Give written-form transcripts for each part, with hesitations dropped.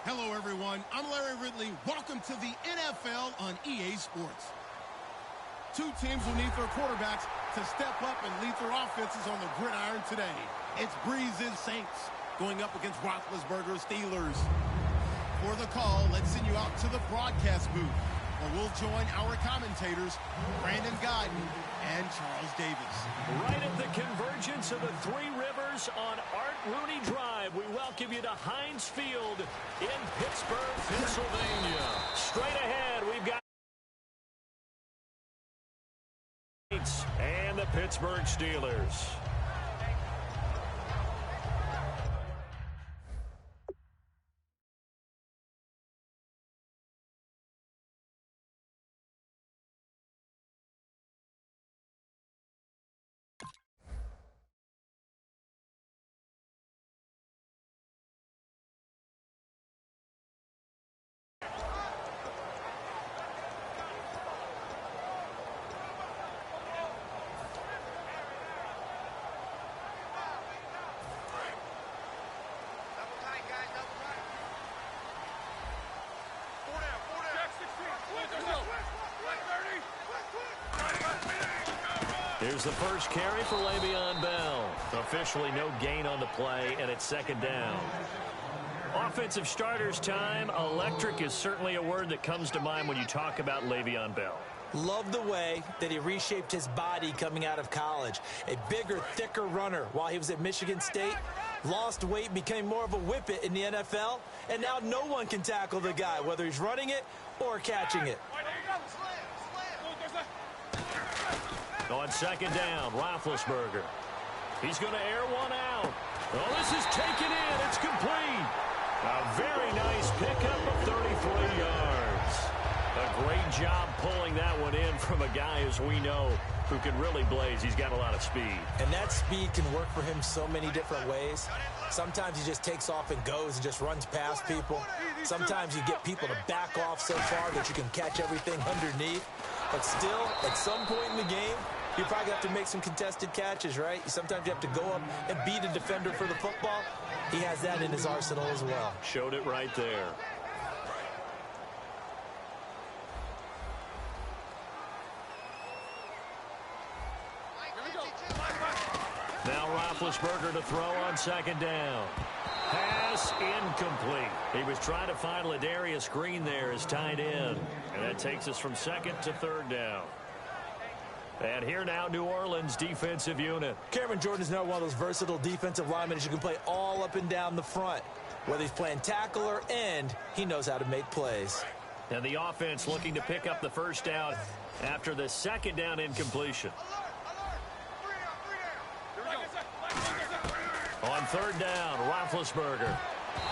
Hello, everyone. I'm Larry Ridley. Welcome to the NFL on EA Sports. Two teams will need their quarterbacks to step up and lead their offenses on the gridiron today. It's Breeze's Saints going up against Roethlisberger's Steelers. For the call, let's send you out to the broadcast booth, where we'll join our commentators, Brandon Godden and Charles Davis. Right at the convergence of the Three Rivers on Art Rooney Drive, we welcome you to Heinz Field in Pittsburgh, Pennsylvania. Straight ahead, we've got and the Pittsburgh Steelers. Here's the first carry for Le'Veon Bell. Officially no gain on the play, and it's second down. Offensive starters time. Electric is certainly a word that comes to mind when you talk about Le'Veon Bell. Love the way that he reshaped his body coming out of college. A bigger, thicker runner while he was at Michigan State. Lost weight, became more of a whippet in the NFL, and now no one can tackle the guy, whether he's running it or catching it. On second down, Roethlisberger. He's going to air one out. Oh, this is taken in. It's complete. A very nice pickup of 33 yards. A great job pulling that one in from a guy, as we know, who can really blaze. He's got a lot of speed. And that speed can work for him so many different ways. Sometimes he just takes off and goes and just runs past people. Sometimes you get people to back off so far that you can catch everything underneath. But still, at some point in the game, you probably have to make some contested catches, right? Sometimes you have to go up and beat a defender for the football. He has that in his arsenal as well. Showed it right there. Now Roethlisberger to throw on second down. Pass incomplete. He was trying to find Ladarius Green there as tight end. And that takes us from second to third down. And here now, New Orleans defensive unit. Cameron Jordan is now one of those versatile defensive linemen who can play all up and down the front. Whether he's playing tackle or end, he knows how to make plays. And the offense looking to pick up the first down after the second down incompletion. On third down, Roethlisberger.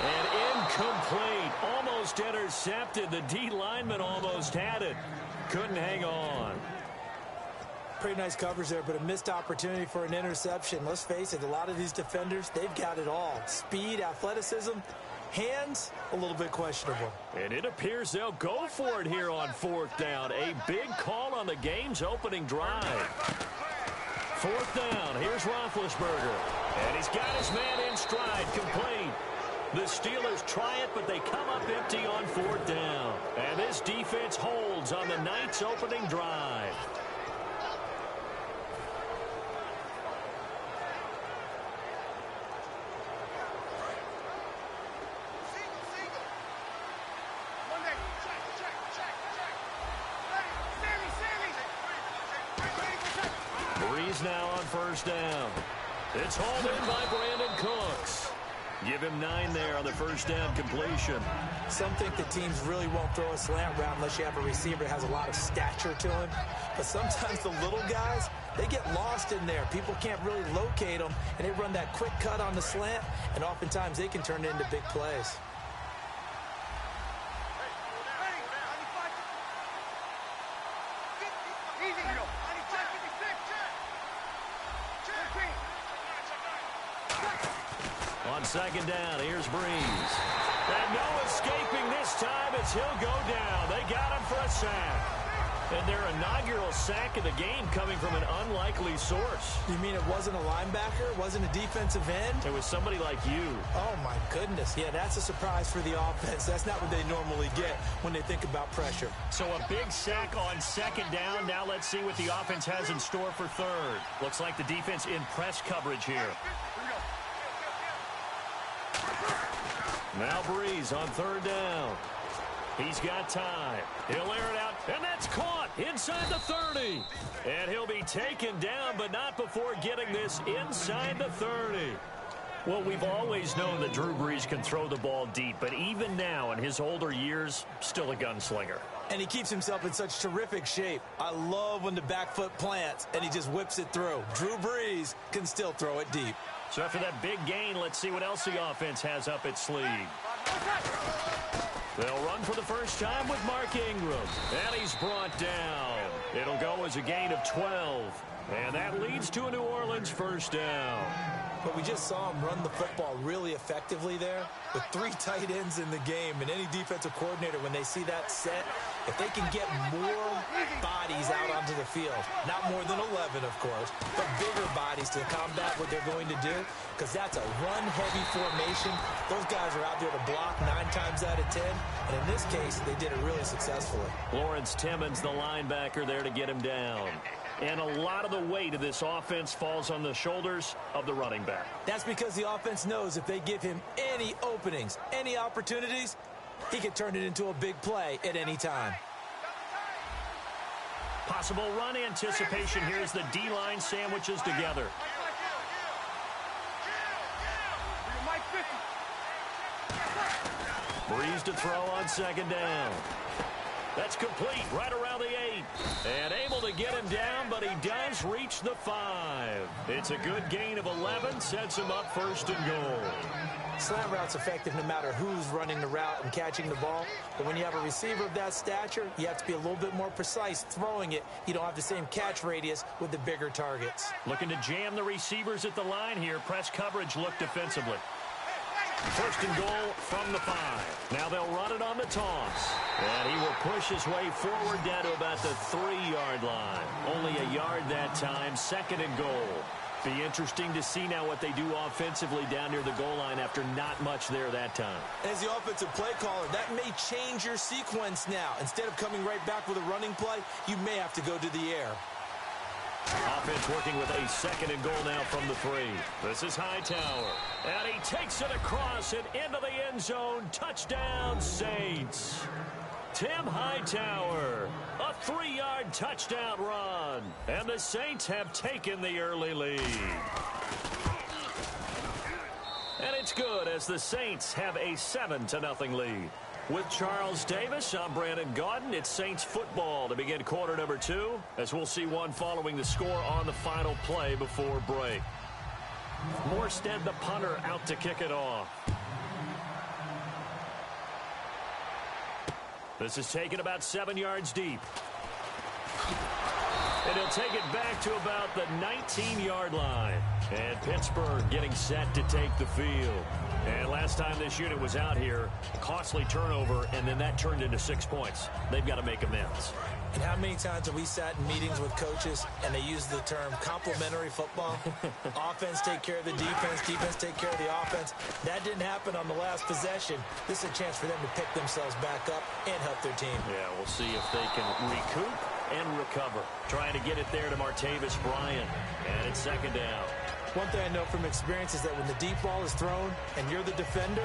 And incomplete. Almost intercepted. The D lineman almost had it. Couldn't hang on. Pretty nice coverage there, but a missed opportunity for an interception. Let's face it, a lot of these defenders, they've got it all. Speed, athleticism, hands, a little bit questionable. And it appears they'll go for it here on fourth down. A big call on the game's opening drive. Fourth down, here's Roethlisberger. And he's got his man in stride, complete. The Steelers try it, but they come up empty on fourth down. And this defense holds on the night's opening drive. Now on first down. It's hauled in by Brandon Cooks. Give him 9 there on the first down completion. Some think the teams really won't throw a slant route unless you have a receiver that has a lot of stature to him. But sometimes the little guys, they get lost in there. People can't really locate them, and they run that quick cut on the slant, and oftentimes they can turn it into big plays. Second down, here's Breeze. And no escaping this time as he'll go down. They got him for a sack. And their inaugural sack of the game coming from an unlikely source. You mean it wasn't a linebacker? It wasn't a defensive end? It was somebody like you. Oh, my goodness. Yeah, that's a surprise for the offense. That's not what they normally get when they think about pressure. So a big sack on second down. Now let's see what the offense has in store for third. Looks like the defense in press coverage here. Now Breeze on third down. He's got time. He'll air it out, and that's caught inside the 30. And he'll be taken down, but not before getting this inside the 30. Well, we've always known that Drew Brees can throw the ball deep, but even now in his older years, still a gunslinger. And he keeps himself in such terrific shape. I love when the back foot plants and he just whips it through. Drew Brees can still throw it deep. So after that big gain, let's see what else the offense has up its sleeve. They'll run for the first time with Mark Ingram. And he's brought down. It'll go as a gain of 12. And that leads to a New Orleans first down. But we just saw him run the football really effectively there with 3 tight ends in the game. And any defensive coordinator, when they see that set, if they can get more bodies out onto the field, not more than 11, of course, but bigger bodies to combat what they're going to do, because that's a run-heavy formation. Those guys are out there to block 9 times out of 10. And in this case, they did it really successfully. Lawrence Timmons, the linebacker, there to get him down. And a lot of the weight of this offense falls on the shoulders of the running back. That's because the offense knows if they give him any openings, any opportunities, he can turn it into a big play at any time. Possible run anticipation here as the D-line sandwiches together. Breeze to throw on second down. That's complete right around the 8. And able to get him down, but he does reach the 5. It's a good gain of 11, sets him up first and goal. Slant route's effective no matter who's running the route and catching the ball. But when you have a receiver of that stature, you have to be a little bit more precise throwing it. You don't have the same catch radius with the bigger targets. Looking to jam the receivers at the line here. Press coverage look defensively. First and goal from the 5. Now they'll run it on the toss. And he will push his way forward down to about the 3-yard line. Only a yard that time. Second and goal. Be interesting to see now what they do offensively down near the goal line after not much there that time. As the offensive play caller, that may change your sequence now. Instead of coming right back with a running play, you may have to go to the air. Offense working with a second and goal now from the 3. This is Hightower. And he takes it across and into the end zone. Touchdown, Saints. Tim Hightower, a 3-yard touchdown run. And the Saints have taken the early lead. And it's good as the Saints have a 7-0 lead. With Charles Davis, I'm Brandon Gaudin. It's Saints football to begin quarter number 2, as we'll see one following the score on the final play before break. Morstead, the punter, out to kick it off. This is taken about 7 yards deep. And he'll take it back to about the 19-yard line. And Pittsburgh getting set to take the field. And last time this unit was out here, costly turnover, and then that turned into 6 points. They've got to make amends. And how many times have we sat in meetings with coaches and they use the term complementary football? Offense take care of the defense, defense take care of the offense. That didn't happen on the last possession. This is a chance for them to pick themselves back up and help their team. Yeah, we'll see if they can recoup and recover. Trying to get it there to Martavis Bryant. And it's second down. One thing I know from experience is that when the deep ball is thrown and you're the defender,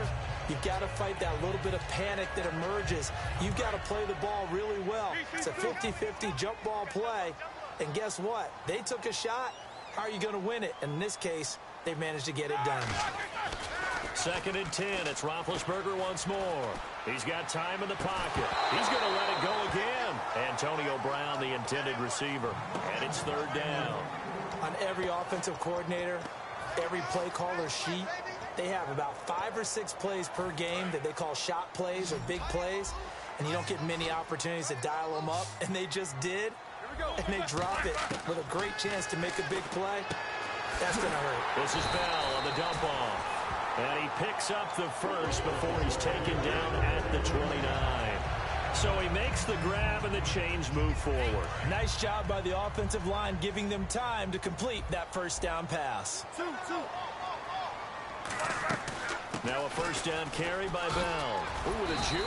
you've got to fight that little bit of panic that emerges. You've got to play the ball really well. It's a 50-50 jump ball play. And guess what? They took a shot. How are you going to win it? And in this case, they managed to get it done. Second and 10. It's Roethlisberger once more. He's got time in the pocket. He's going to let it go again. Antonio Brown, the intended receiver. And it's third down. On every offensive coordinator, every play caller sheet, they have about 5 or 6 plays per game that they call shot plays or big plays, and you don't get many opportunities to dial them up, and they just did, and they drop it with a great chance to make a big play. That's going to hurt. This is Bell on the dump off, and he picks up the first before he's taken down at the 29. So he makes the grab having the chains move forward. Nice job by the offensive line, giving them time to complete that first down pass. Now a first down carry by Bell. Ooh, with a juke.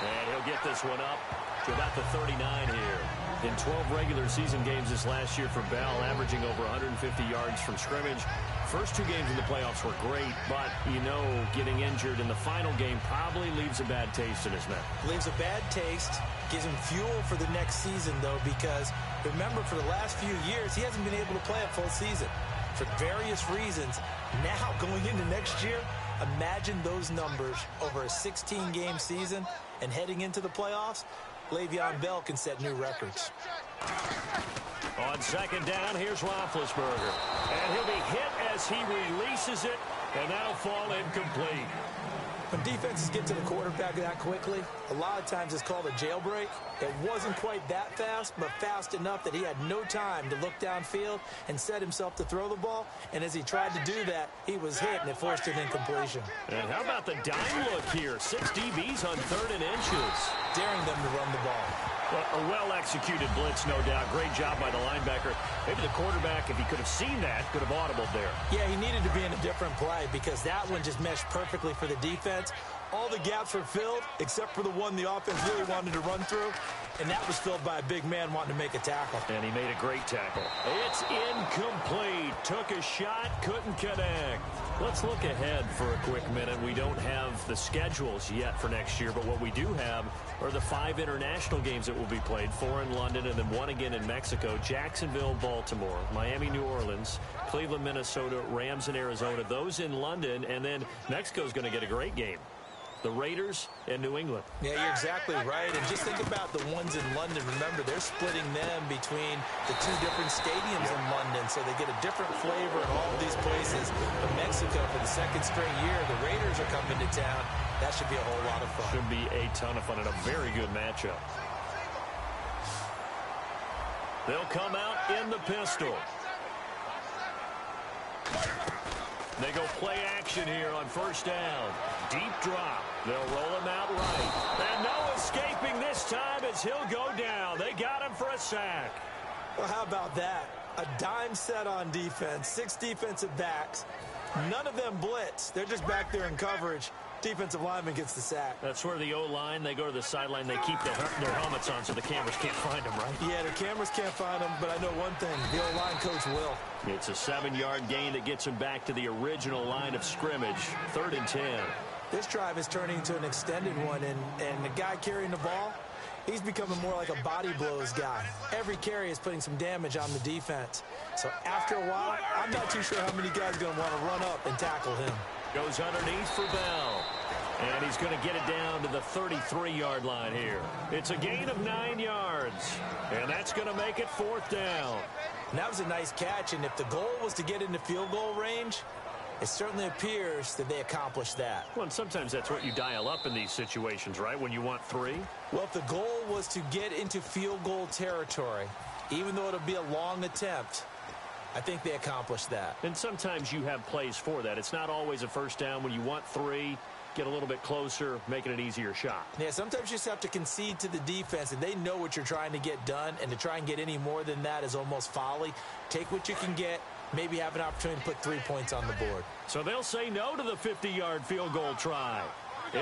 And he'll get this one up to about the 39 here. In 12 regular season games this last year for Bell, averaging over 150 yards from scrimmage. First two games in the playoffs were great, but, you know, getting injured in the final game probably leaves a bad taste in his mouth. Leaves a bad taste, gives him fuel for the next season, though, because remember, for the last few years, he hasn't been able to play a full season for various reasons. Now, going into next year, imagine those numbers over a 16-game season and heading into the playoffs. Le'Veon Bell can set new records. On second down, here's Roethlisberger. And he'll be hit as he releases it, and that'll fall incomplete. When defenses get to the quarterback that quickly, a lot of times it's called a jailbreak. It wasn't quite that fast, but fast enough that he had no time to look downfield and set himself to throw the ball. And as he tried to do that, he was hit, and it forced an incompletion. And how about the dime look here? 6 DBs on 3rd and inches. Daring them to run the ball. Well, a well-executed blitz, no doubt. Great job by the linebacker. Maybe the quarterback, if he could have seen that, could have audibled there. Yeah, he needed to be in a different play because that one just meshed perfectly for the defense. All the gaps were filled except for the one the offense really wanted to run through, and that was filled by a big man wanting to make a tackle. And he made a great tackle. It's incomplete. Took a shot, couldn't connect. Let's look ahead for a quick minute. We don't have the schedules yet for next year, but what we do have are the 5 international games that will be played, 4 in London and then 1 again in Mexico. Jacksonville, Baltimore, Miami, New Orleans, Cleveland, Minnesota, Rams, and Arizona. Those in London, and then Mexico's going to get a great game. The Raiders and New England. Yeah, you're exactly right. And just think about the ones in London. Remember, they're splitting them between the 2 different stadiums in London, so they get a different flavor in all of these places. But Mexico, for the 2nd straight year, the Raiders are coming to town. That should be a whole lot of fun. Should be a ton of fun and a very good matchup. They'll come out in the pistol. They go play action here on first down. Deep drop. They'll roll him out right. And no escaping this time as he'll go down. They got him for a sack. Well, how about that? A dime set on defense. 6 defensive backs. None of them blitz. They're just back there in coverage. Defensive lineman gets the sack. That's where the O-line, they go to the sideline, they keep their helmets on so the cameras can't find them, right? Yeah, the cameras can't find them, but I know one thing. The O-line coach will. It's a 7-yard gain that gets him back to the original line of scrimmage. 3rd and 10. This drive is turning into an extended one, and the guy carrying the ball, he's becoming more like a body blows guy. Every carry is putting some damage on the defense. So after a while, I'm not too sure how many guys are going to want to run up and tackle him. Goes underneath for Bell. And he's going to get it down to the 33-yard line here. It's a gain of 9 yards. And that's going to make it 4th down. And that was a nice catch, and if the goal was to get into field goal range, it certainly appears that they accomplished that. Well, and sometimes that's what you dial up in these situations, right, when you want 3? Well, if the goal was to get into field goal territory, even though it'll be a long attempt, I think they accomplished that. And sometimes you have plays for that. It's not always a first down. When you want 3, get a little bit closer, making an easier shot. Yeah, sometimes you just have to concede to the defense, and they know what you're trying to get done, and to try and get any more than that is almost folly. Take what you can get, maybe have an opportunity to put 3 points on the board. So they'll say no to the 50-yard field goal try.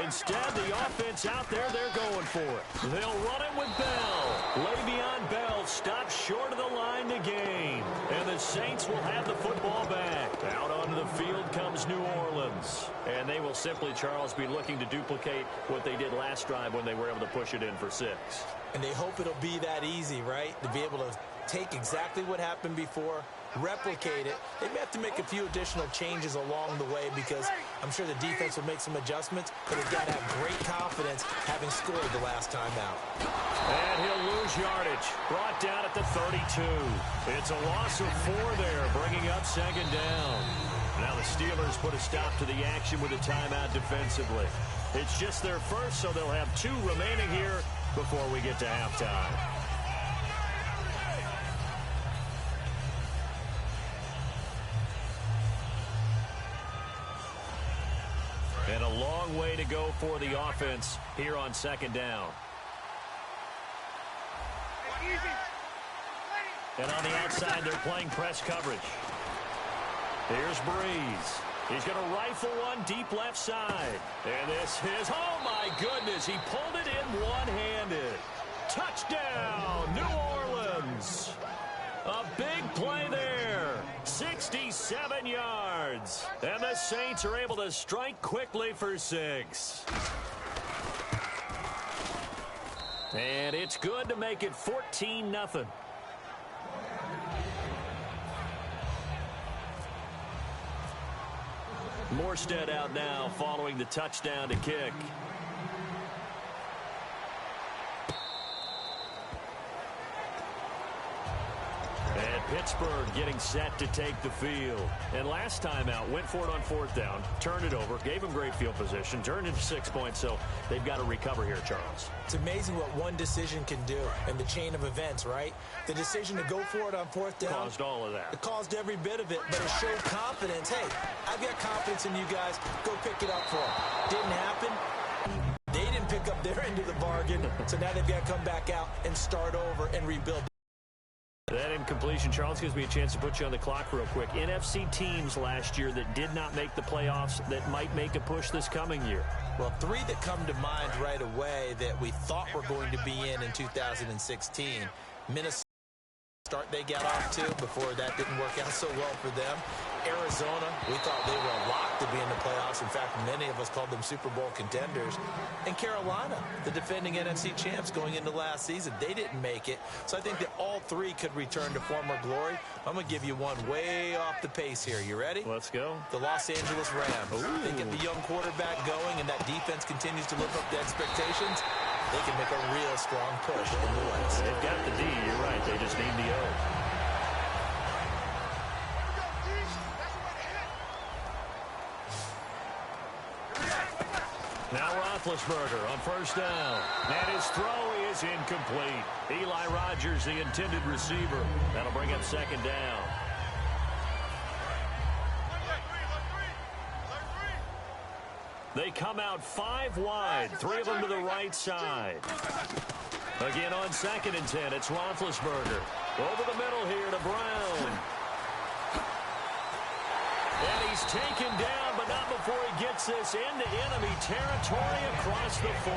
Instead, the offense out there, they're going for it. They'll run it with Bell. Le'Veon Bell stops short of the line to gain. And the Saints will have the football back. Out onto the field comes New Orleans. And they will simply, Charles, be looking to duplicate what they did last drive when they were able to push it in for 6. And they hope it'll be that easy, right? To be able to take exactly what happened before, replicate it. They may have to make a few additional changes along the way because I'm sure the defense will make some adjustments, but they've got to have great confidence having scored the last time out. And he'll lose yardage. Brought down at the 32. It's a loss of 4 there, bringing up 2nd down. Now the Steelers put a stop to the action with a timeout defensively. It's just their first, so they'll have 2 remaining here before we get to halftime. And a long way to go for the offense here on 2nd down. And on the outside, they're playing press coverage. Here's Breeze. He's going to rifle one deep left side. And this is, oh my goodness, he pulled it in one-handed. Touchdown, New Orleans. A big play there. 67 yards. And the Saints are able to strike quickly for 6. And it's good to make it 14-0. Morstead out now following the touchdown to kick. And Pittsburgh getting set to take the field. And last time out, went for it on 4th down, turned it over, gave them great field position, turned into 6 points, so they've got to recover here, Charles. It's amazing what one decision can do in the chain of events, right? The decision to go for it on 4th down. Caused all of that. It caused every bit of it, but it showed confidence. Hey, I've got confidence in you guys. Go pick it up for them. Didn't happen. They didn't pick up their end of the bargain, so now they've got to come back out and start over and rebuild. That incompletion, Charles, gives me a chance to put you on the clock real quick. NFC teams last year that did not make the playoffs that might make a push this coming year. Well, 3 that come to mind right away that we thought were going to be in 2016. Minnesota, start they got off to before that didn't work out so well for them. Arizona, we thought they were a lock to be in the playoffs. In fact, many of us called them Super Bowl contenders. And Carolina, the defending NFC champs going into last season, they didn't make it. So I think that all 3 could return to former glory. I'm going to give you one way off the pace here. You ready? Let's go. The Los Angeles Rams. They get the young quarterback going, and that defense continues to live up to expectations. They can make a real strong push in the West. They've got the D. You're right. They just need the O. Now Roethlisberger on 1st down. And his throw is incomplete. Eli Rogers, the intended receiver. That'll bring up 2nd down. They come out 5 wide. 3 of them to the right side. Again on 2nd and 10. It's Roethlisberger. Over the middle here to Brown. And he's taken down, but not before he gets this into enemy territory across the 40.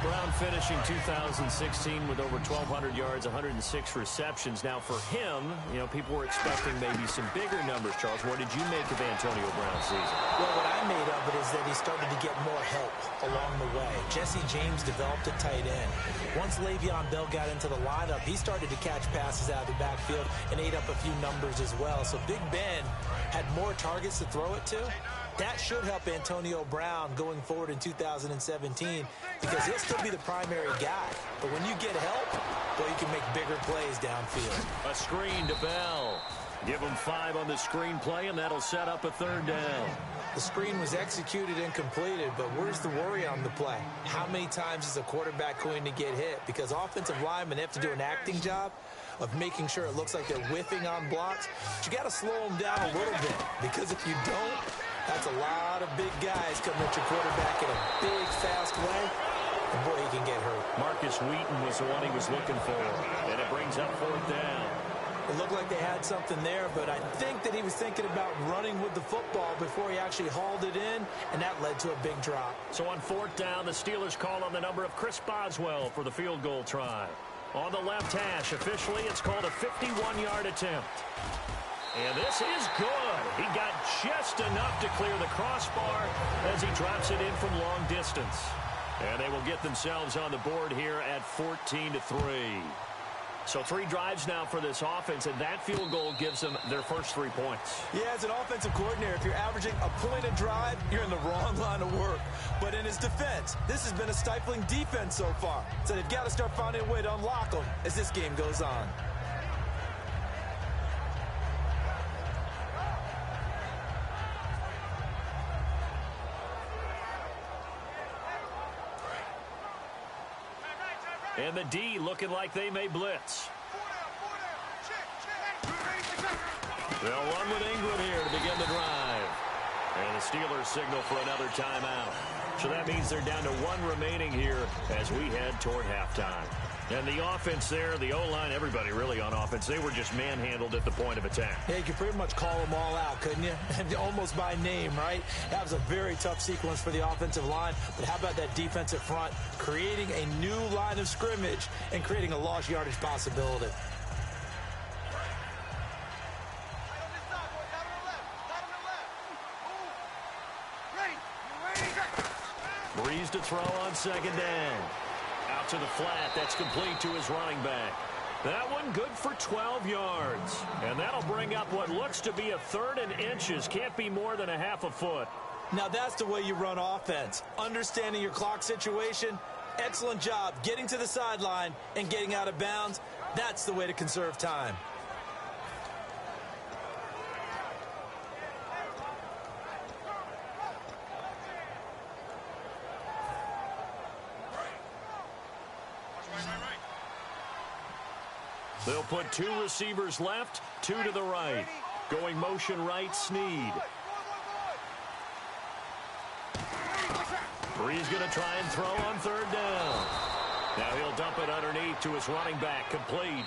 Brown finishing 2016 with over 1,200 yards, 106 receptions. Now for him, you know, people were expecting maybe some bigger numbers, Charles. What did you make of Antonio Brown's season? Well, what I made of it is that he started to get more help along the way. Jesse James developed a tight end. Once Le'Veon Bell got into the lineup, he started to catch passes out of the backfield and ate up a few numbers as well. So Big Ben had more targets to throw it to. That should help Antonio Brown going forward in 2017 because he'll still be the primary guy. But when you get help, well, you can make bigger plays downfield. A screen to Bell. Give him 5 on the screen play, and that'll set up a 3rd down. The screen was executed and completed, but where's the worry on the play? How many times is a quarterback going to get hit? Because offensive linemen have to do an acting job of making sure it looks like they're whiffing on blocks. But you got to slow them down a little bit, because if you don't, that's a lot of big guys coming at your quarterback in a big, fast way. And boy, he can get hurt. Marcus Wheaton was the one he was looking for, and it brings up 4th down. It looked like they had something there, but I think that he was thinking about running with the football before he actually hauled it in, and that led to a big drop. So on 4th down, the Steelers call on the number of Chris Boswell for the field goal try. On the left hash, officially, it's called a 51-yard attempt. And this is good. He got just enough to clear the crossbar as he drops it in from long distance. And they will get themselves on the board here at 14-3. So 3 drives now for this offense, and that field goal gives them their first 3 points. Yeah, as an offensive coordinator, if you're averaging a point a drive, you're in the wrong line of work. But in his defense, this has been a stifling defense so far. So they've got to start finding a way to unlock them as this game goes on. And the D looking like they may blitz. They'll run with England here to begin the drive. And the Steelers signal for another timeout. So that means they're down to 1 remaining here as we head toward halftime. And the offense there, the O-line, everybody really on offense, they were just manhandled at the point of attack. Yeah, you could pretty much call them all out, couldn't you? Almost by name, right? That was a very tough sequence for the offensive line. But how about that defensive front creating a new line of scrimmage and creating a lost yardage possibility? Breeze to throw on second down. Out to the flat. That's complete to his running back. That one good for 12 yards. And that'll bring up what looks to be a 3rd and inches. Can't be more than a half a foot. Now that's the way you run offense. Understanding your clock situation. Excellent job getting to the sideline and getting out of bounds. That's the way to conserve time. They'll put 2 receivers left, 2 to the right. Going motion right, Snead. Breeze going to try and throw on 3rd down. Now he'll dump it underneath to his running back, complete.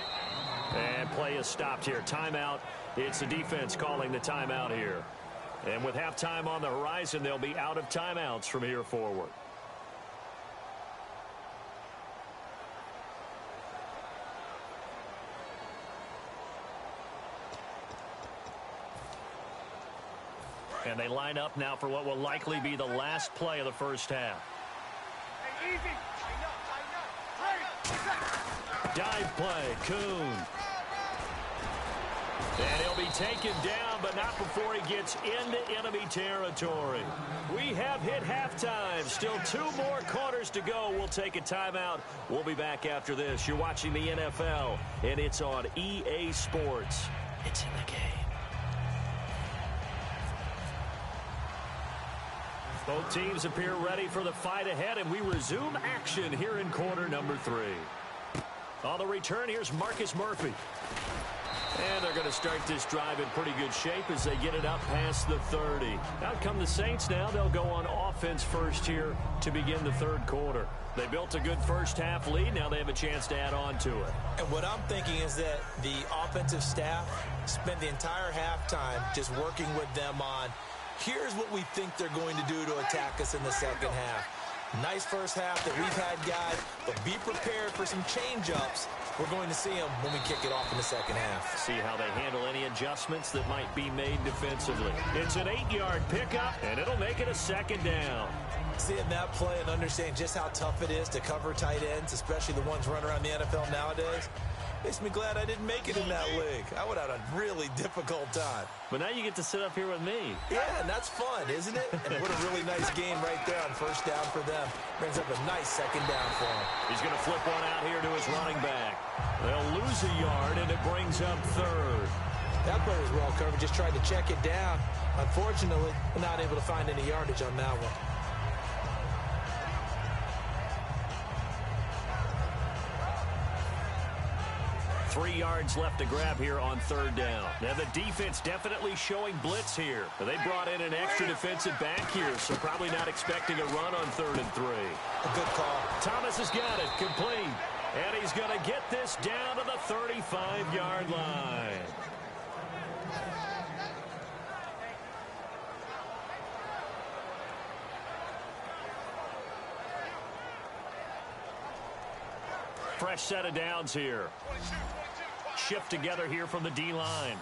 And play is stopped here. Timeout. It's the defense calling the timeout here. And with halftime on the horizon, they'll be out of timeouts from here forward. And they line up now for what will likely be the last play of the first half. Dive play, Kuhn. And he'll be taken down, but not before he gets into enemy territory. We have hit halftime. Still 2 more quarters to go. We'll take a timeout. We'll be back after this. You're watching the NFL, and it's on EA Sports. It's in the game. Both teams appear ready for the fight ahead, and we resume action here in quarter number 3. On the return, here's Marcus Murphy. And they're going to start this drive in pretty good shape as they get it up past the 30. Out come the Saints now. They'll go on offense first here to begin the 3rd quarter. They built a good first half lead. Now they have a chance to add on to it. And what I'm thinking is that the offensive staff spent the entire halftime just working with them on, here's what we think they're going to do to attack us in the second half. Nice first half that we've had, guys, but be prepared for some change-ups. We're going to see them when we kick it off in the second half. See how they handle any adjustments that might be made defensively. It's an 8-yard pickup, and it'll make it a 2nd down. Seeing that play and understanding just how tough it is to cover tight ends, especially the ones running around the NFL nowadays, makes me glad I didn't make it in that league. I would have had a really difficult time. But now you get to sit up here with me. Yeah, and that's fun, isn't it? And what a really nice game right there on first down for them. Brings up a nice 2nd down for him. He's going to flip one out here to his running back. They'll lose a yard, and it brings up 3rd. That player was well covered, just tried to check it down. Unfortunately, not able to find any yardage on that one. 3 yards left to grab here on 3rd down. Now the defense definitely showing blitz here. They brought in an extra defensive back here, so probably not expecting a run on 3rd and 3. A good call. Thomas has got it complete. And he's going to get this down to the 35-yard line. Fresh set of downs here. Shift together here from the D-line.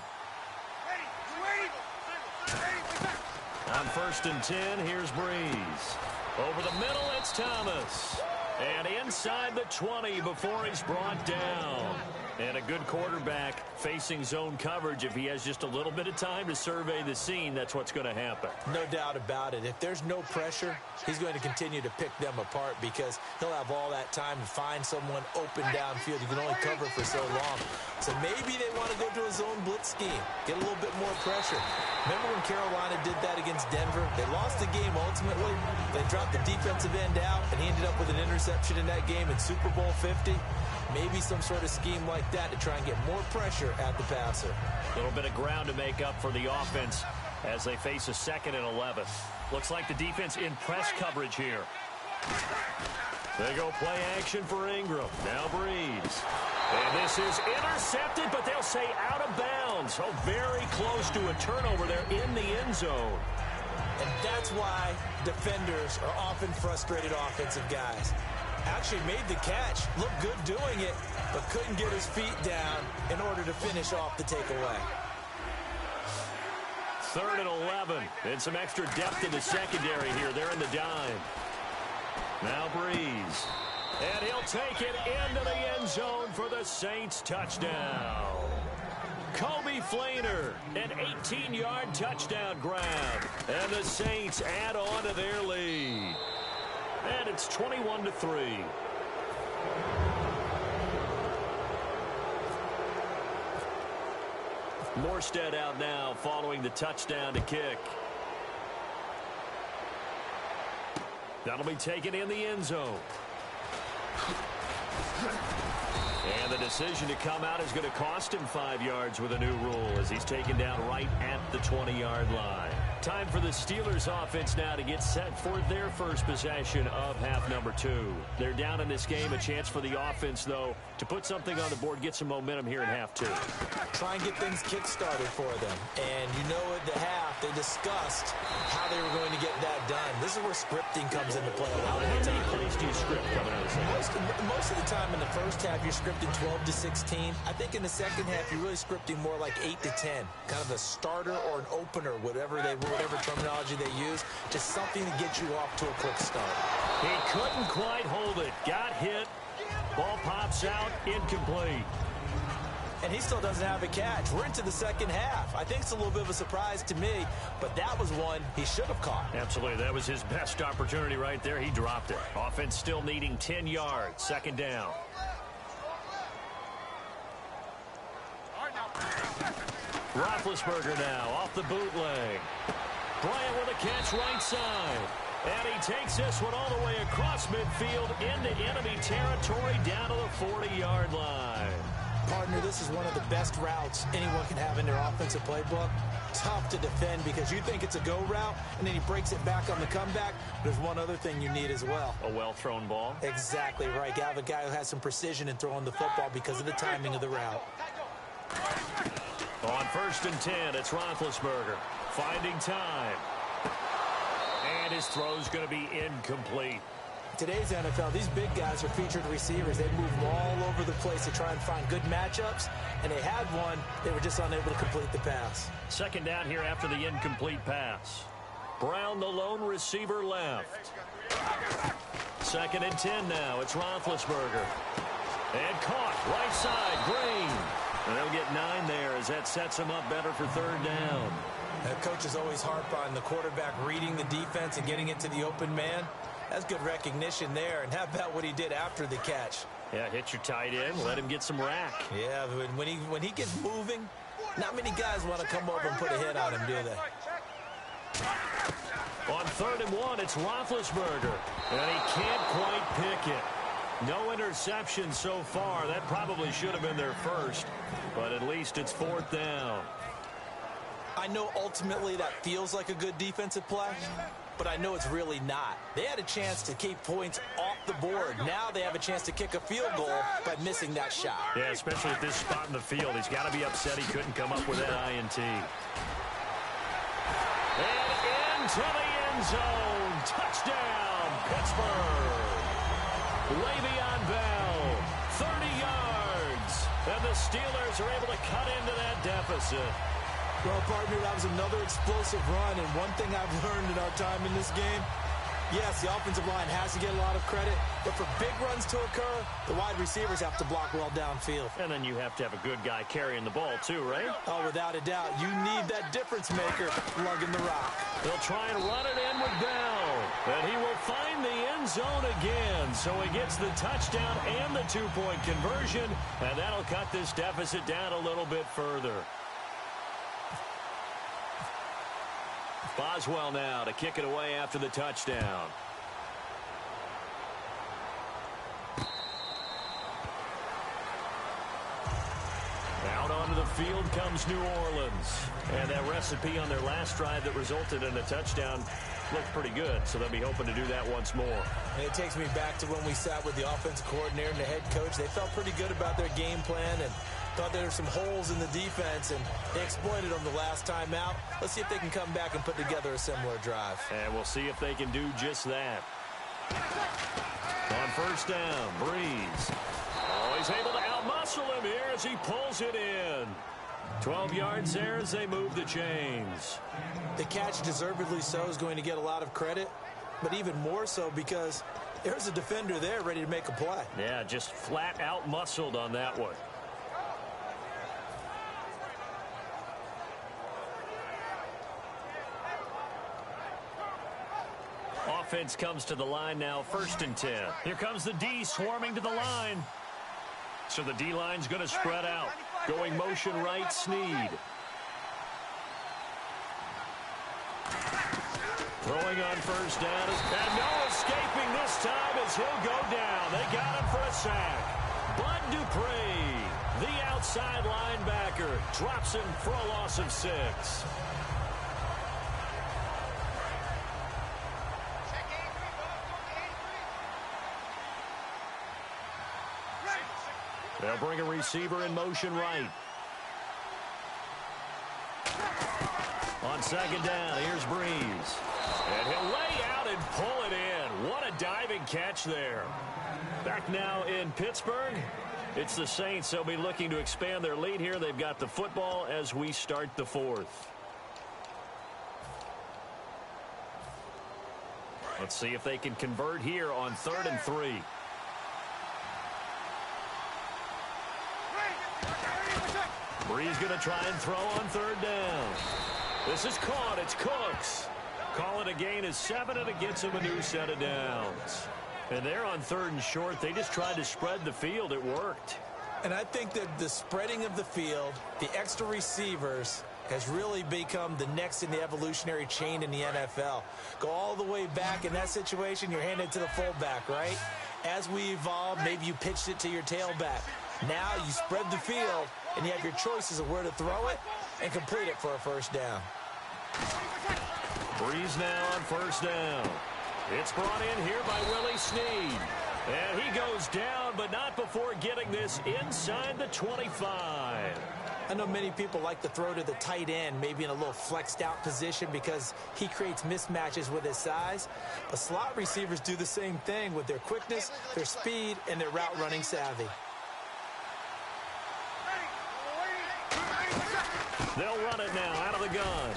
On 1st and 10, here's Breeze. Over the middle, it's Thomas. And inside the 20 before he's brought down. And a good quarterback facing zone coverage. If he has just a little bit of time to survey the scene, that's what's going to happen. No doubt about it. If there's no pressure, he's going to continue to pick them apart because he'll have all that time to find someone open downfield. You can only cover for so long. So maybe they want to go to a zone blitz scheme, get a little bit more pressure. Remember when Carolina did that against Denver? They lost the game ultimately. They dropped the defensive end out, and he ended up with an interception in that game in Super Bowl 50. Maybe some sort of scheme like that to try and get more pressure at the passer. A little bit of ground to make up for the offense as they face a 2nd and 11. Looks like the defense in press coverage here. They go play action for Ingram. Now Breeze. And this is intercepted, but they'll say out of bounds. Oh, very close to a turnover there in the end zone. And that's why defenders are often frustrated offensive guys. Actually made the catch, looked good doing it, but couldn't get his feet down in order to finish off the takeaway. 3rd and 11. And some extra depth in the secondary here. They're in the dime. Now Breeze. And he'll take it into the end zone for the Saints touchdown. Kobe Flainer, an 18-yard touchdown grab. And the Saints add on to their lead. And it's 21-3. Morstead out now following the touchdown to kick. That'll be taken in the end zone. And the decision to come out is going to cost him 5 yards with a new rule as he's taken down right at the 20-yard line. Time for the Steelers offense now to get set for their first possession of half number 2. They're down in this game. A chance for the offense, though, to put something on the board, get some momentum here in half 2. Try and get things kick-started for them. And you know at the half, they discussed how they were going to get that done. This is where scripting comes into play a lot of the time. How many plays do you script coming out of the second? Most of the time in the first half, you're scripting 12 to 16. I think in the second half, you're really scripting more like 8 to 10. Kind of a starter or an opener, whatever terminology they use. Just something to get you off to a quick start. He couldn't quite hold it. Got hit. Ball pops out. Incomplete. And he still doesn't have a catch. We're into the second half. I think it's a little bit of a surprise to me, but that was one he should have caught. Absolutely. That was his best opportunity right there. He dropped it. Offense still needing 10 yards. Second down. Roethlisberger now off the bootleg. Bryant with a catch right side. And he takes this one all the way across midfield into enemy territory down to the 40-yard line. Partner, this is one of the best routes anyone can have in their offensive playbook. Tough to defend because you think it's a go route, and then he breaks it back on the comeback. There's one other thing you need as well. A well-thrown ball? Exactly right. You have a guy who has some precision in throwing the football because of the timing of the route. On 1st and 10, it's Roethlisberger finding time. And his throw's going to be incomplete. Today's NFL, these big guys are featured receivers. They move all over the place to try and find good matchups, and they had one. They were just unable to complete the pass. Second down here after the incomplete pass. Brown, the lone receiver, left. 2nd and 10 now. It's Roethlisberger. And caught right side, Green. And they'll get 9 there as that sets them up better for 3rd down. That coach is always harp on the quarterback reading the defense and getting it to the open man. That's good recognition there. And how about what he did after the catch? Yeah, hit your tight end, let him get some rack. Yeah, when he gets moving, not many guys want to come over and put a hit on him, do they? On 3rd and 1, it's Roethlisberger. And he can't quite pick it. No interception so far. That probably should have been their first. But at least it's 4th down. I know ultimately that feels like a good defensive play, but I know it's really not. They had a chance to keep points off the board. Now they have a chance to kick a field goal by missing that shot. Yeah, especially at this spot in the field. He's got to be upset he couldn't come up with that INT. And into the end zone. Touchdown, Pittsburgh. Le'Veon Bell, 30 yards. And the Steelers are able to cut into that deficit. Well, partner, that was another explosive run, and one thing I've learned in our time in this game, yes, the offensive line has to get a lot of credit, but for big runs to occur, the wide receivers have to block well downfield. And then you have to have a good guy carrying the ball, too, right? Oh, without a doubt. You need that difference maker lugging the rock. They'll try and run it in with Bell, and he will find the end zone again, so he gets the touchdown and the 2-point conversion, and that'll cut this deficit down a little bit further. Boswell now to kick it away after the touchdown. Out onto the field comes New Orleans. And that recipe on their last drive that resulted in a touchdown looked pretty good, so they'll be hoping to do that once more. And it takes me back to when we sat with the offensive coordinator and the head coach. They felt pretty good about their game plan and thought there were some holes in the defense, and they exploited them the last time out. Let's see if they can come back and put together a similar drive. And we'll see if they can do just that. On first down, Breeze. Oh, he's able to outmuscle him here as he pulls it in. 12 yards there as they move the chains. The catch, deservedly so, is going to get a lot of credit, but even more so because there's a defender there ready to make a play. Yeah, just flat out muscled on that one. Offense comes to the line now, 1st and 10. Here comes the D swarming to the line. So the D-line's going to spread out. Going motion right, Snead. Throwing on first down. And no escaping this time as he'll go down. They got him for a sack. Bud Dupree, the outside linebacker, drops him for a loss of 6. They'll bring a receiver in motion right. On 2nd down, here's Breeze. And he'll lay out and pull it in. What a diving catch there. Back now in Pittsburgh. It's the Saints. They'll be looking to expand their lead here. They've got the football as we start the 4th. Let's see if they can convert here on 3rd and 3. Breeze going to try and throw on 3rd down. This is caught. It's Cooks. Call it a gain of 7, and it gets him a new set of downs. And they're on 3rd and short. They just tried to spread the field. It worked. And I think that the spreading of the field, the extra receivers, has really become the next in the evolutionary chain in the NFL. Go all the way back in that situation, you're handed to the fullback, right? As we evolve, maybe you pitched it to your tailback. Now you spread the field, and you have your choices of where to throw it and complete it for a 1st down. Breeze now on 1st down. It's brought in here by Willie Snead. And he goes down, but not before getting this inside the 25. I know many people like to throw to the tight end, maybe in a little flexed out position because he creates mismatches with his size. But slot receivers do the same thing with their quickness, their speed, and their route running savvy. They'll run it now out of the gun.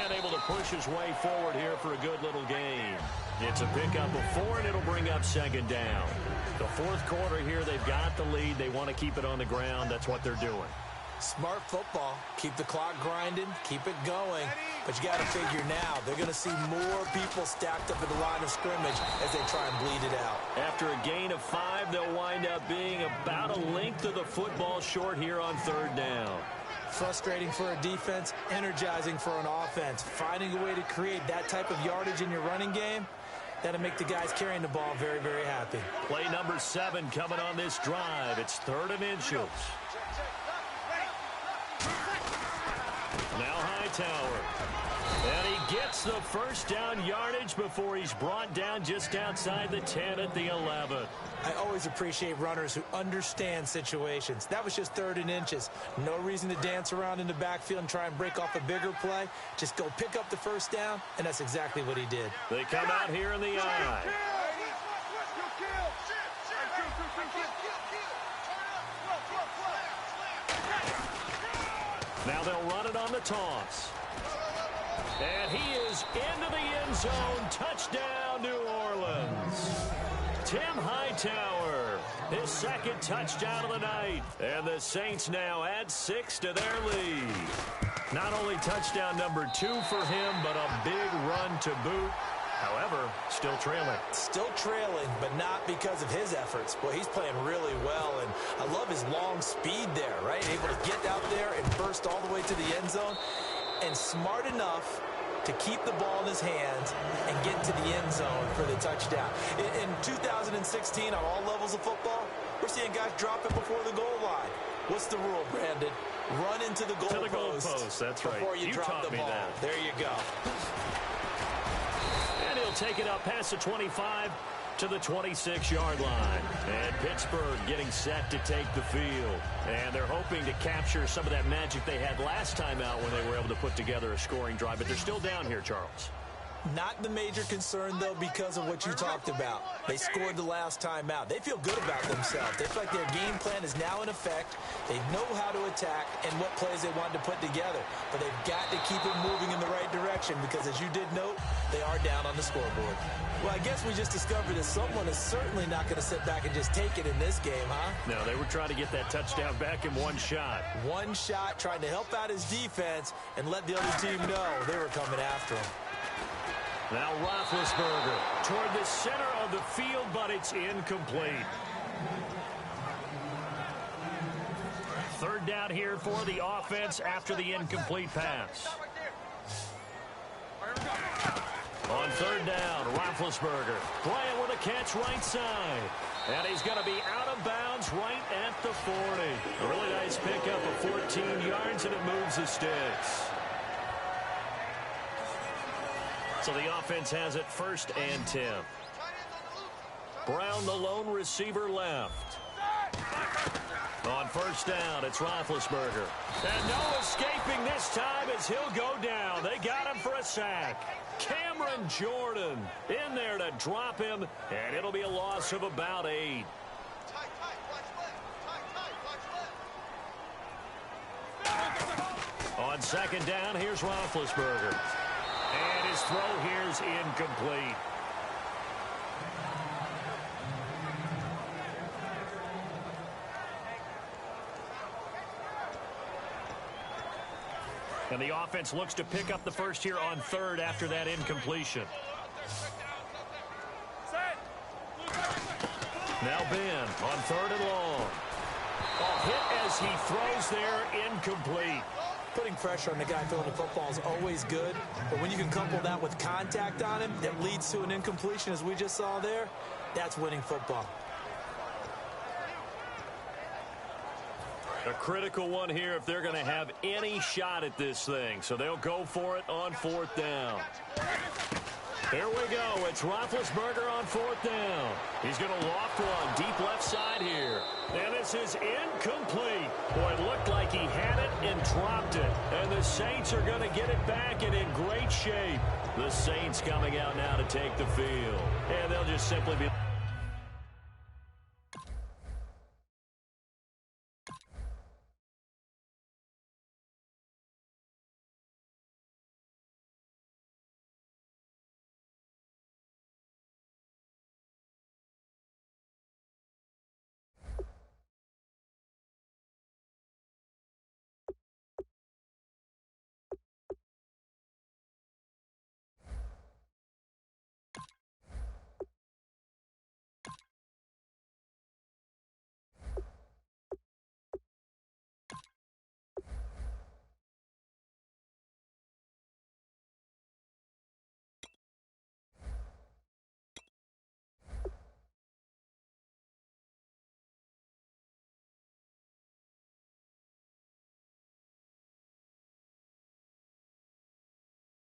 And able to push his way forward here for a good little gain. It's a pickup of 4, and it'll bring up 2nd down. The 4th quarter here, they've got the lead. They want to keep it on the ground. That's what they're doing. Smart football. Keep the clock grinding. Keep it going. But you got to figure now, they're going to see more people stacked up at the line of scrimmage as they try and bleed it out. After a gain of 5, they'll wind up being about a length of the football short here on 3rd down. Frustrating for a defense, energizing for an offense. Finding a way to create that type of yardage in your running game, that'll make the guys carrying the ball very, very happy. Play number 7 coming on this drive. It's 3rd and inches. Now Hightower. And he gets the 1st down yardage before he's brought down just outside the 10 at the 11. I always appreciate runners who understand situations. That was just 3rd and inches. No reason to dance around in the backfield and try and break off a bigger play. Just go pick up the 1st down, and that's exactly what he did. They come out here in the eye. Now they'll run it on the toss. And he is into the end zone. Touchdown, New Orleans. Tim Hightower, his 2nd touchdown of the night. And the Saints now add 6 to their lead. Not only touchdown number 2 for him, but a big run to boot. However, still trailing. Still trailing, but not because of his efforts. Boy, he's playing really well, and I love his long speed there, right? Able to get out there and burst all the way to the end zone, and smart enough to keep the ball in his hands and get to the end zone for the touchdown. In 2016, on all levels of football, we're seeing guys drop it before the goal line. What's the rule, Brandon? Run into the goal post. That's right. Before you drop the ball. There you go. He'll take it up past the 25 to the 26-yard line. And Pittsburgh getting set to take the field. And they're hoping to capture some of that magic they had last time out when they were able to put together a scoring drive. But they're still down here, Charles. Not the major concern, though, because of what you talked about. They scored the last time out. They feel good about themselves. They feel like their game plan is now in effect. They know how to attack and what plays they want to put together. But they've got to keep it moving in the right direction because, as you did note, they are down on the scoreboard. Well, I guess we just discovered that someone is certainly not going to sit back and just take it in this game, huh? No, they were trying to get that touchdown back in one shot. One shot, trying to help out his defense and let the other team know they were coming after him. Now Roethlisberger toward the center of the field, but it's incomplete. Third down here for the offense after the incomplete pass. On third down, Roethlisberger playing with a catch right side. And he's going to be out of bounds right at the 40. A really nice pickup of 14 yards, and it moves the sticks. So the offense has it 1st and 10. Brown, the lone receiver, left. On 1st down, it's Roethlisberger. And no escaping this time as he'll go down. They got him for a sack. Cameron Jordan in there to drop him, and it'll be a loss of about 8. On 2nd down, here's Roethlisberger. And his throw here's incomplete. And the offense looks to pick up the first here on 3rd after that incompletion. Now Ben on 3rd and long. A hit as he throws there, incomplete. Putting pressure on the guy throwing the football is always good, but when you can couple that with contact on him that leads to an incompletion, as we just saw there, that's winning football. A critical one here if they're going to have any shot at this thing. So they'll go for it on 4th down. Here we go. It's Roethlisberger on 4th down. He's going to loft one deep left side here. And this is incomplete. Boy, it looked like he had it and dropped it. And the Saints are going to get it back and in great shape. The Saints coming out now to take the field. And they'll just simply be...